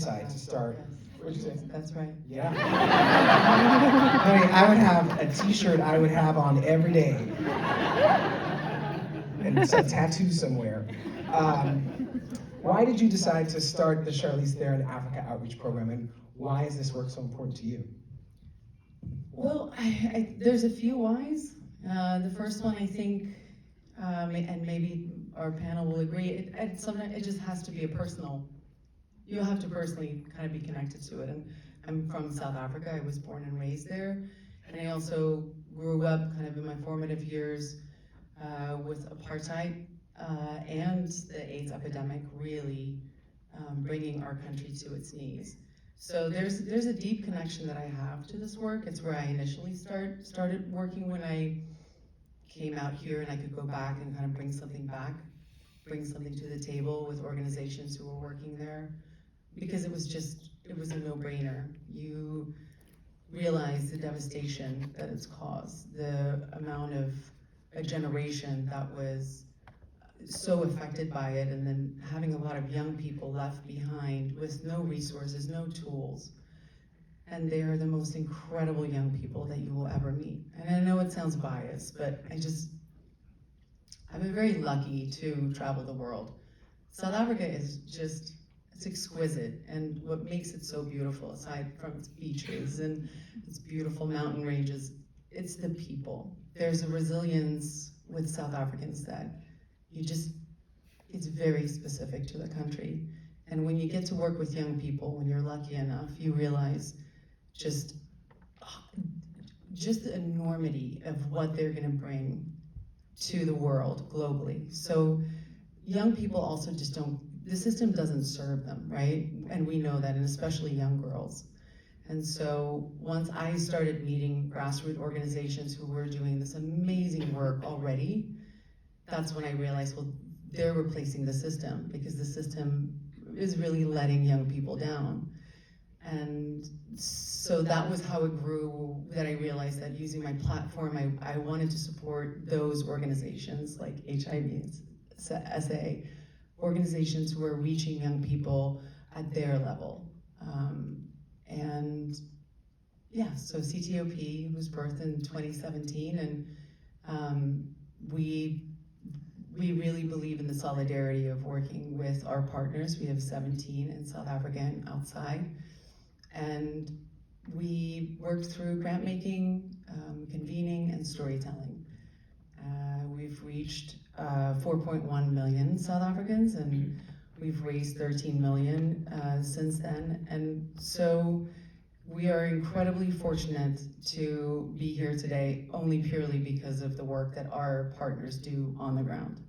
decide to start. What'd you say? That's right. Yeah. Honey, I would have a t-shirt I would have on every day. And it's a tattoo somewhere. Why did you decide to start the Charlize Theron Africa Outreach Program, and why is this work so important to you? Well, there's a few whys. The first one, I think, and maybe our panel will agree, sometimes it just has to be a personal. You have to personally kind of be connected to it. And I'm from South Africa. I was born and raised there, and I also grew up kind of in my formative years with apartheid and the AIDS epidemic really bringing our country to its knees. So there's a deep connection that I have to this work. It's where I initially started working when I came out here, and I could go back and kind of bring something to the table with organizations who were working there, because it was a no-brainer. You realize the devastation that it's caused, the amount of a generation that was so affected by it, and then having a lot of young people left behind with no resources, no tools. And they are the most incredible young people that you will ever meet. And I know it sounds biased, but I've been very lucky to travel the world. South Africa is just, it's exquisite, and what makes it so beautiful, aside from its beaches and its beautiful mountain ranges, it's the people. There's a resilience with South Africans that it's very specific to the country. And when you get to work with young people, when you're lucky enough, you realize just the enormity of what they're gonna bring to the world globally. So young people also just the system doesn't serve them, right? And we know that, and especially young girls. And so once I started meeting grassroots organizations who were doing this amazing work already, that's when I realized, well, they're replacing the system, because the system is really letting young people down. And so that was how it grew, that I realized that using my platform, I wanted to support those organizations like HIV SA, organizations who are reaching young people at their level. And yeah, so CTOP was birthed in 2017, and we really believe in the solidarity of working with our partners. We have 17 in South Africa and outside. And we worked through grant making, convening, and storytelling. We've reached 4.1 million South Africans, and we've raised 13 million since then. And so we are incredibly fortunate to be here today, only purely because of the work that our partners do on the ground.